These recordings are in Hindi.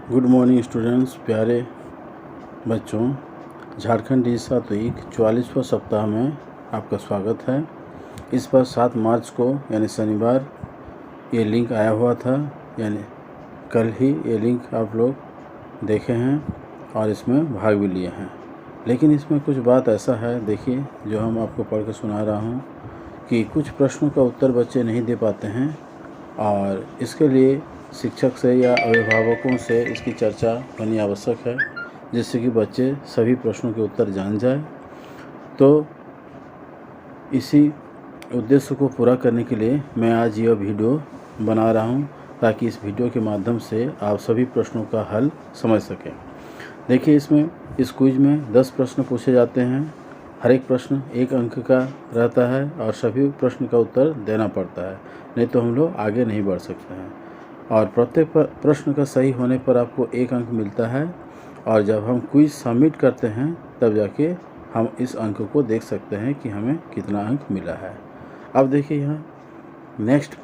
गुड मॉर्निंग स्टूडेंट्स, प्यारे बच्चों। झारखंड डिजिटल वीक 44वां सप्ताह में आपका स्वागत है। इस पर 7 मार्च को यानी शनिवार ये लिंक आया हुआ था, यानी कल ही ये लिंक आप लोग देखे हैं और इसमें भाग भी लिए हैं। लेकिन इसमें कुछ बात ऐसा है, देखिए, जो हम आपको पढ़ के सुना रहा हूँ कि कुछ प्रश्नों का उत्तर बच्चे नहीं दे पाते हैं और इसके लिए शिक्षक से या अभिभावकों से इसकी चर्चा होनी आवश्यक है, जिससे कि बच्चे सभी प्रश्नों के उत्तर जान जाए। तो इसी उद्देश्य को पूरा करने के लिए मैं आज यह वीडियो बना रहा हूं, ताकि इस वीडियो के माध्यम से आप सभी प्रश्नों का हल समझ सकें। देखिए, इसमें इस क्विज में 10 प्रश्न पूछे जाते हैं। हर एक प्रश्न 1 अंक का रहता है और सभी प्रश्न का उत्तर देना पड़ता है, नहीं तो हम लोग आगे नहीं बढ़ सकते हैं। और प्रत्येक प्रश्न का सही होने पर आपको 1 अंक मिलता है और जब हम क्विज सबमिट करते हैं तब जाके हम इस अंक को देख सकते हैं कि हमें कितना अंक मिला है। अब देखिए, यहाँ नेक्स्ट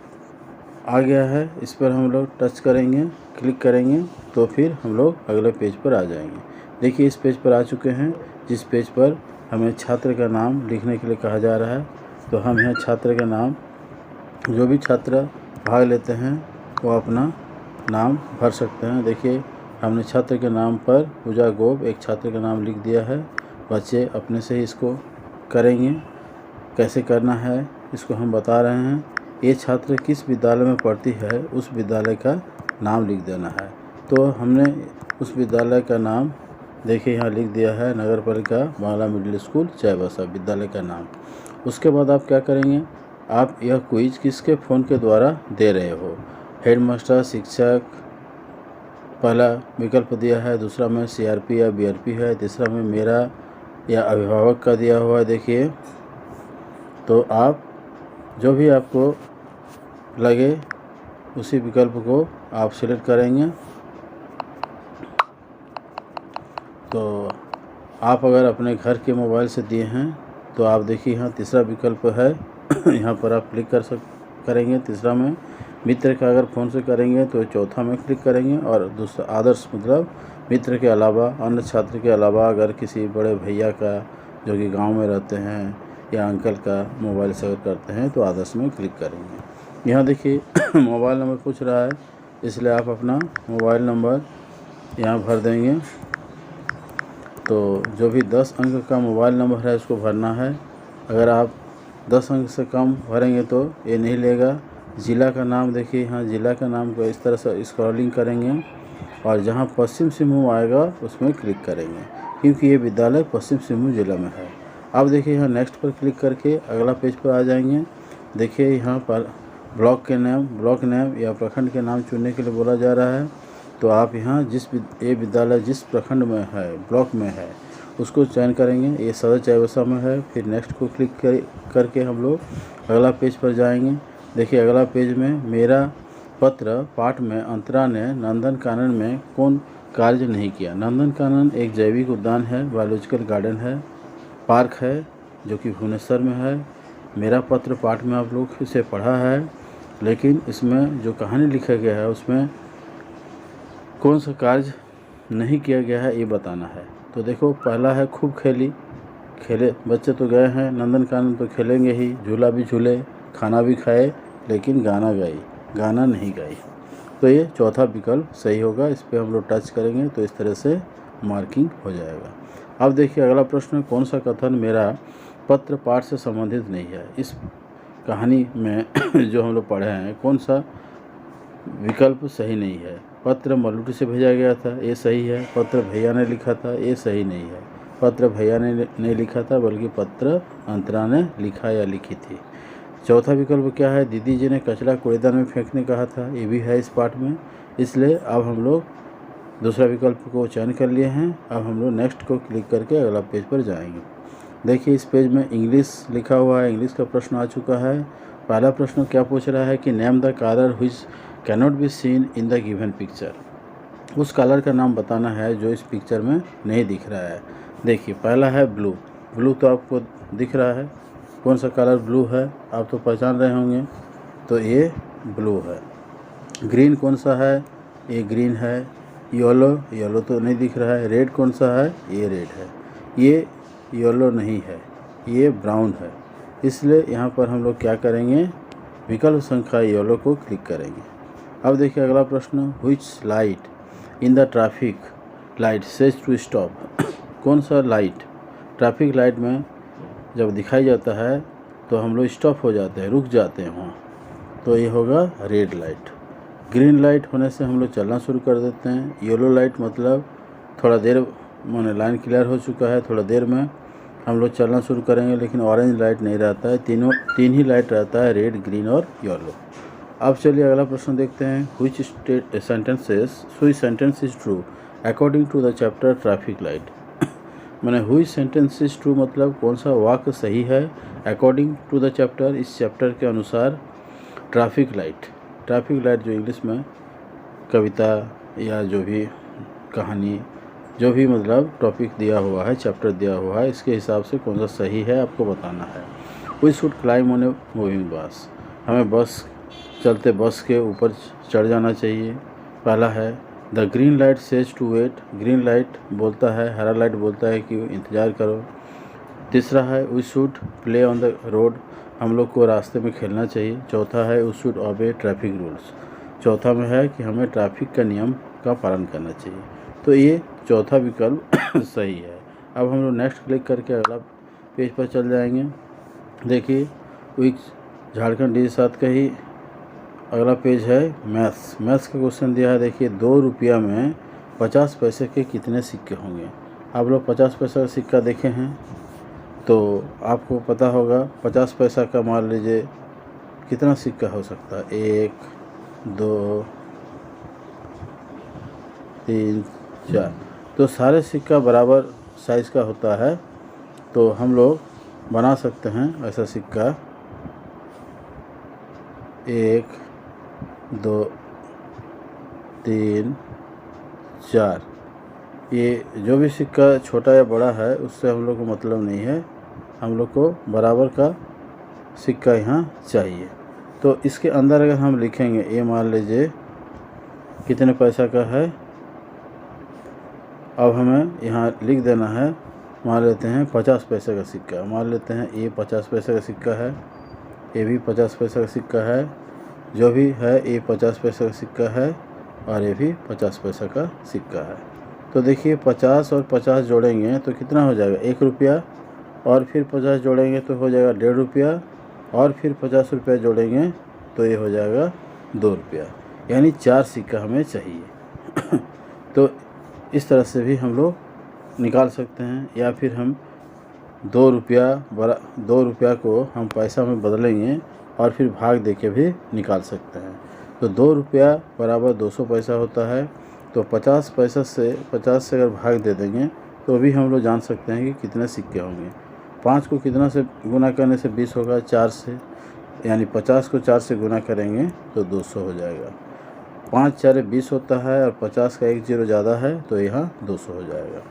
आ गया है, इस पर हम लोग टच करेंगे, क्लिक करेंगे तो फिर हम लोग अगले पेज पर आ जाएंगे। देखिए, इस पेज पर आ चुके हैं, जिस पेज पर हमें छात्र का नाम लिखने के लिए कहा जा रहा है। तो हम यहाँ छात्र का नाम, जो भी छात्र भाग लेते हैं वो अपना नाम भर सकते हैं। देखिए, हमने छात्र के नाम पर पूजा गोप एक छात्र का नाम लिख दिया है। बच्चे अपने से ही इसको करेंगे। कैसे करना है इसको हम बता रहे हैं। ये छात्र किस विद्यालय में पढ़ती है उस विद्यालय का नाम लिख देना है। तो हमने उस विद्यालय का नाम देखिए यहाँ लिख दिया है, नगर पालिका बांग्ला मिडिल स्कूल चाईबासा विद्यालय का नाम। उसके बाद आप क्या करेंगे, आप यह क्विज किसके फ़ोन के द्वारा दे रहे हो। हेडमास्टर, शिक्षक, पहला विकल्प दिया है, दूसरा में सीआरपी या बीआरपी है, तीसरा में मेरा या अभिभावक का दिया हुआ है। देखिए, तो आप जो भी आपको लगे उसी विकल्प को आप सिलेक्ट करेंगे। तो आप अगर अपने घर के मोबाइल से दिए हैं तो आप देखिए यहाँ तीसरा विकल्प है यहाँ पर आप क्लिक करेंगे। तीसरा में मित्र का अगर फ़ोन से करेंगे तो चौथा में क्लिक करेंगे। और दूसरा आदर्श, मतलब मित्र के अलावा, अन्य छात्र के अलावा अगर किसी बड़े भैया का जो कि गांव में रहते हैं या अंकल का मोबाइल से अगर करते हैं तो आदर्श में क्लिक करेंगे। यहाँ देखिए मोबाइल नंबर पूछ रहा है, इसलिए आप अपना मोबाइल नंबर यहाँ भर देंगे। तो जो भी 10 अंक का मोबाइल नंबर है उसको भरना है। अगर आप 10 अंक से कम भरेंगे तो ये नहीं लेगा। ज़िला का नाम देखिए, यहाँ ज़िला का नाम को इस तरह से स्क्रॉलिंग करेंगे और जहाँ पश्चिम सिंहभूम आएगा उसमें क्लिक करेंगे, क्योंकि ये विद्यालय पश्चिम सिंहभूम जिला में है। अब देखिए, यहाँ नेक्स्ट पर क्लिक करके अगला पेज पर आ जाएंगे। देखिए, यहाँ पर ब्लॉक नेम या प्रखंड के नाम चुनने के लिए बोला जा रहा है। तो आप यहाँ ये विद्यालय जिस प्रखंड में है, ब्लॉक में है, उसको चयन करेंगे। ये सदर चाईबासा में है। फिर नेक्स्ट को क्लिक करके हम लोग अगला पेज पर जाएंगे। देखिए, अगला पेज में मेरा पत्र पाठ में अंतरा ने नंदनकानन में कौन कार्य नहीं किया। नंदनकानन एक जैविक उद्यान है, बायोलॉजिकल गार्डन है, पार्क है, जो कि भुवनेश्वर में है। मेरा पत्र पाठ में आप लोग इसे पढ़ा है, लेकिन इसमें जो कहानी लिखा गया है उसमें कौन सा कार्य नहीं किया गया है ये बताना है। तो देखो, पहला है खूब खेले। बच्चे तो गए हैं नंदनकानन तो खेलेंगे ही, झूला भी झूले, खाना भी खाए, लेकिन गाना नहीं गाई। तो ये चौथा विकल्प सही होगा। इस पर हम लोग टच करेंगे तो इस तरह से मार्किंग हो जाएगा। अब देखिए, अगला प्रश्न, कौन सा कथन मेरा पत्र पाठ से संबंधित नहीं है। इस कहानी में जो हम लोग पढ़े हैं, कौन सा विकल्प सही नहीं है। पत्र मलुटी से भेजा गया था, ये सही है। पत्र भैया ने लिखा था, ये सही नहीं है। पत्र भैया ने नहीं लिखा था, बल्कि पत्र अंतरा ने लिखा या लिखी थी। चौथा विकल्प क्या है, दीदी जी ने कचरा कूड़ेदान में फेंकने कहा था, ये भी है इस पाठ में। इसलिए अब हम लोग दूसरा विकल्प को चयन कर लिए हैं। अब हम लोग नेक्स्ट को क्लिक करके अगला पेज पर जाएंगे। देखिए, इस पेज में इंग्लिश लिखा हुआ है, इंग्लिश का प्रश्न आ चुका है। पहला प्रश्न क्या पूछ रहा है कि name the colour which cannot be seen in the given picture. उस कलर का नाम बताना है जो इस पिक्चर में नहीं दिख रहा है। देखिए, पहला है ब्लू तो आपको दिख रहा है। कौन सा कलर ब्लू है आप तो पहचान रहे होंगे, तो ये ब्लू है। ग्रीन कौन सा है, ये ग्रीन है। येलो तो नहीं दिख रहा है। रेड कौन सा है? ये रेड है। ये येलो नहीं है, ये ब्राउन है। इसलिए यहाँ पर हम लोग क्या करेंगे, विकल्प संख्या येलो को क्लिक करेंगे। अब देखिए अगला प्रश्न, which light in the traffic light says to stop. कौन सा लाइट ट्रैफिक लाइट में जब दिखाई जाता है तो हम लोग स्टॉप हो जाते हैं, रुक जाते हैं वहाँ, तो ये होगा रेड लाइट। ग्रीन लाइट होने से हम लोग चलना शुरू कर देते हैं। येलो लाइट मतलब थोड़ा देर माने लाइन क्लियर हो चुका है, थोड़ा देर में हम लोग चलना शुरू करेंगे। लेकिन ऑरेंज लाइट नहीं रहता है, तीन ही लाइट रहता है, रेड, ग्रीन और येलो। अब चलिए अगला प्रश्न देखते हैं, which sentence is true according to the chapter traffic light. मैंने व्हिच सेंटेंस इज ट्रू मतलब कौन सा वाक्य सही है अकॉर्डिंग टू द चैप्टर, इस चैप्टर के अनुसार ट्रैफिक लाइट जो इंग्लिश में कविता या जो भी कहानी, जो भी मतलब टॉपिक दिया हुआ है, चैप्टर दिया हुआ है, इसके हिसाब से कौन सा सही है आपको बताना है। We should climb on a moving bus, हमें बस चलते बस के ऊपर चढ़ जाना चाहिए। पहला है the green light says to wait, green light बोलता है, हरा लाइट बोलता है कि इंतज़ार करो। तीसरा है we should play on the road, हम लोग को रास्ते में खेलना चाहिए। चौथा है we should obey traffic rules, चौथा में है कि हमें ट्रैफिक का नियम का पालन करना चाहिए। तो ये चौथा विकल्प सही है। अब हम लोग नेक्स्ट क्लिक करके अगला पेज पर चल जाएंगे। देखिए झारखंड DG7 का ही अगला पेज है मैथ्स का क्वेश्चन दिया है। देखिए 2 रुपया में 50 पैसे के कितने सिक्के होंगे। आप लोग 50 पैसा का सिक्का देखे हैं तो आपको पता होगा 50 पैसा का मान लीजिए कितना सिक्का हो सकता है, 1 2 3 4, तो सारे सिक्का बराबर साइज़ का होता है। तो हम लोग बना सकते हैं ऐसा सिक्का, 1 2 3 4। ये जो भी सिक्का छोटा या बड़ा है उससे हम लोग को मतलब नहीं है, हम लोग को बराबर का सिक्का यहाँ चाहिए। तो इसके अंदर अगर हम लिखेंगे, ये मान लीजिए कितने पैसा का है, अब हमें यहाँ लिख देना है, मान लेते हैं 50 पैसे का सिक्का, मान लेते हैं ये 50 पैसे का सिक्का है, ये भी 50 पैसे का सिक्का है, जो भी है ये 50 पैसे का सिक्का है और ये भी 50 पैसे का सिक्का है। तो देखिए 50 और 50 जोड़ेंगे तो कितना हो जाएगा, 1 रुपया, और फिर 50 जोड़ेंगे तो हो जाएगा 1.5 रुपया, और फिर 50 रुपया जोड़ेंगे तो ये हो जाएगा 2 रुपया, यानी 4 सिक्का हमें चाहिए। तो इस तरह से भी हम लोग निकाल सकते हैं, या फिर हम 2 रुपया को हम पैसा में बदलेंगे और फिर भाग दे के भी निकाल सकते हैं। तो 2 रुपया बराबर 200 पैसा होता है। तो 50 पैसा से 50 से अगर भाग दे देंगे तो भी हम लोग जान सकते हैं कि कितने सिक्के होंगे। 5 को कितना से गुना करने से 20 होगा, 4 से, यानी 50 को 4 से गुना करेंगे तो 200 हो जाएगा। 5 4 20 होता है और 50 का 1 0 ज़्यादा है तो यहाँ 200 हो जाएगा।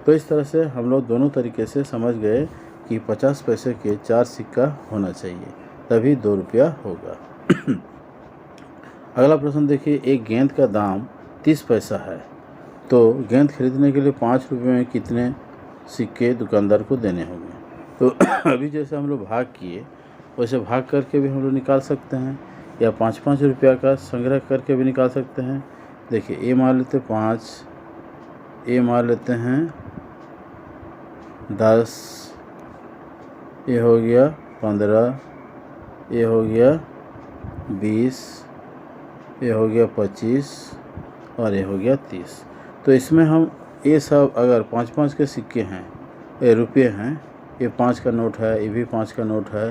तो इस तरह से हम लोग दोनों तरीके से समझ गए कि 50 पैसे के 4 सिक्का होना चाहिए, तभी 2 रुपया होगा। अगला प्रश्न देखिए, एक गेंद का दाम 30 पैसा है, तो गेंद खरीदने के लिए 5 रुपये में कितने सिक्के दुकानदार को देने होंगे। तो अभी जैसे हम लोग भाग किए वैसे भाग करके भी हम लोग निकाल सकते हैं, या 5-5 रुपया का संग्रह करके भी निकाल सकते हैं। देखिए ये मान लेते 5, ये मान लेते हैं 10, ये हो गया 15, ये हो गया 20, ये हो गया 25 और ये हो गया 30। तो इसमें हम ये सब अगर 5-5 के सिक्के हैं, ये रुपये हैं, ये 5 का नोट है, ये भी 5 का नोट है,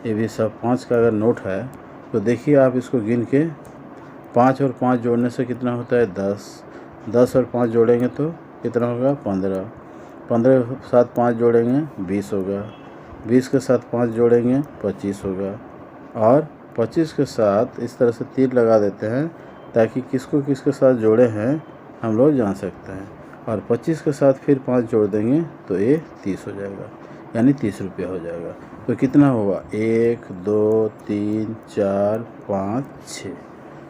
ये भी सब 5 का अगर नोट है, तो देखिए आप इसको गिन के 5 और 5 जोड़ने से कितना होता है 10, 10 और 5 जोड़ेंगे तो कितना होगा 15, 15 के साथ 5 जोड़ेंगे 20 होगा, 20 के साथ 5 जोड़ेंगे 25 होगा, और 25 के साथ इस तरह से तीर लगा देते हैं ताकि किसको किसके साथ जोड़े हैं हम लोग जान सकते हैं, और 25 के साथ फिर 5 जोड़ देंगे तो ये 30 हो जाएगा, यानी 30 रुपया हो जाएगा। तो कितना होगा 1 2 3 4 5 6।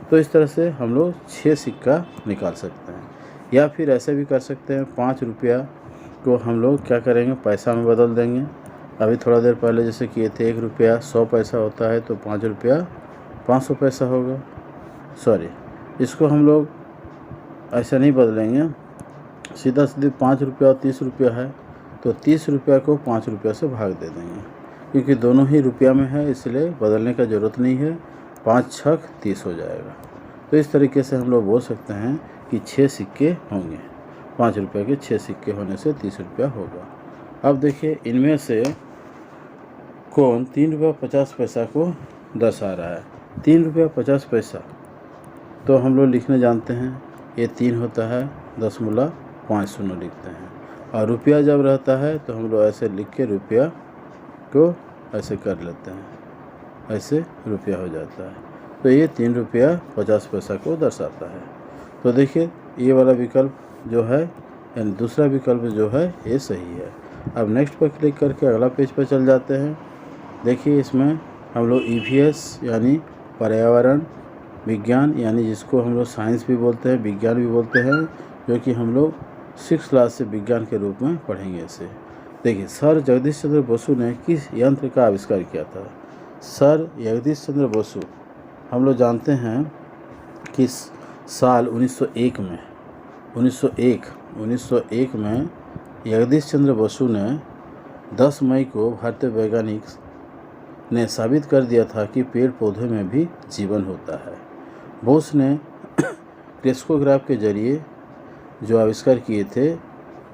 तो इस तरह से हम लोग 6 सिक्का निकाल सकते हैं। या फिर ऐसे भी कर सकते हैं 5 रुपया को हम लोग क्या करेंगे, पैसा में बदल देंगे। अभी थोड़ा देर पहले जैसे किए थे 1 रुपया 100 पैसा होता है, तो 5 रुपया 500 पैसा होगा। सॉरी, इसको हम लोग ऐसा नहीं बदलेंगे, सीधा सीधे 5 रुपया और 30 रुपया है, तो 30 रुपया को 5 रुपया से भाग दे देंगे, क्योंकि दोनों ही रुपया में है, इसलिए बदलने का ज़रूरत नहीं है। 5 छक 30 हो जाएगा। तो इस तरीके से हम लोग बोल सकते हैं कि 6 सिक्के होंगे। 5 रुपये के 6 सिक्के होने से 30 रुपया होगा। अब देखिए, इनमें से कौन 3 रुपया 50 पैसा को दर्शा रहा है। 3 रुपया 50 पैसा तो हम लोग लिखने जानते हैं, ये 3 होता है, 10.5 शून्य लिखते हैं। और रुपया जब रहता है तो हम लोग ऐसे लिख के रुपया को ऐसे कर लेते हैं, ऐसे रुपया हो जाता है। तो ये 3 रुपया 50 पैसा को दर्शाता है। तो देखिए, ये वाला विकल्प जो है, यानी दूसरा विकल्प जो है, ये सही है। अब नेक्स्ट पर क्लिक करके अगला पेज पर चल जाते हैं। देखिए, इसमें हम लोग EVS यानी पर्यावरण विज्ञान, यानी जिसको हम लोग साइंस भी बोलते हैं, विज्ञान भी बोलते हैं, जो कि हम लोग 6th क्लास से विज्ञान के रूप में पढ़ेंगे इसे। देखिए, सर जगदीश चंद्र बसु ने किस यंत्र का आविष्कार किया था। सर जगदीश चंद्र बसु हम लोग जानते हैं कि साल 1901 में जगदीश चंद्र बसु ने 10 मई को भारतीय वैज्ञानिक ने साबित कर दिया था कि पेड़ पौधे में भी जीवन होता है। बोस ने क्रेस्कोग्राफ के जरिए जो आविष्कार किए थे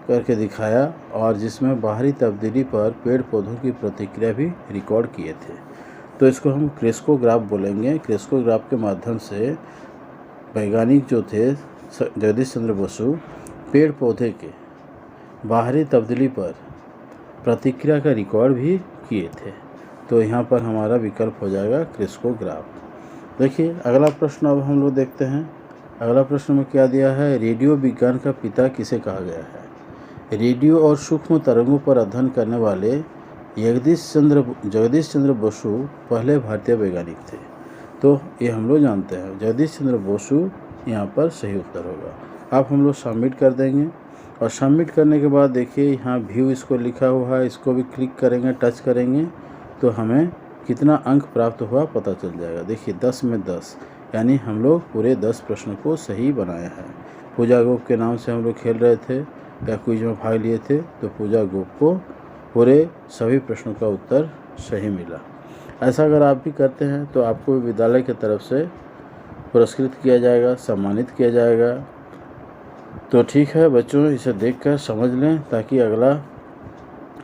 करके दिखाया, और जिसमें बाहरी तब्दीली पर पेड़ पौधों की प्रतिक्रिया भी रिकॉर्ड किए थे। तो इसको हम क्रेस्कोग्राफ बोलेंगे। क्रेस्कोग्राफ के माध्यम से वैज्ञानिक जो थे जगदीश चंद्र बसु पेड़ पौधे के बाहरी तब्दीली पर प्रतिक्रिया का रिकॉर्ड भी किए थे। तो यहाँ पर हमारा विकल्प हो जाएगा क्रेस्कोग्राफ। देखिए, अगला प्रश्न अब हम लोग देखते हैं। अगला प्रश्न में क्या दिया है, रेडियो विज्ञान का पिता किसे कहा गया है। रेडियो और सूक्ष्म तरंगों पर अध्ययन करने वाले जगदीश चंद्र बसु पहले भारतीय वैज्ञानिक थे। तो ये हम लोग जानते हैं, जगदीश चंद्र बसु यहाँ पर सही उत्तर होगा। अब हम लोग सबमिट कर देंगे, और सबमिट करने के बाद देखिए, यहाँ व्यू इसको लिखा हुआ है, इसको भी क्लिक करेंगे, टच करेंगे, तो हमें कितना अंक प्राप्त हुआ पता चल जाएगा। देखिए, 10 में 10, यानी हम लोग पूरे 10 प्रश्नों को सही बनाया है। पूजा गोप के नाम से हम लोग खेल रहे थे या क्विज में भाग लिए थे, तो पूजा गोप को पूरे सभी प्रश्नों का उत्तर सही मिला। ऐसा अगर आप भी करते हैं तो आपको विद्यालय की तरफ से पुरस्कृत किया जाएगा, सम्मानित किया जाएगा। तो ठीक है बच्चों, इसे देखकर समझ लें, ताकि अगला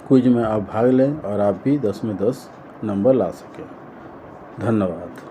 क्विज में आप भाग लें और आप भी 10 में 10 नंबर ला सकें। धन्यवाद।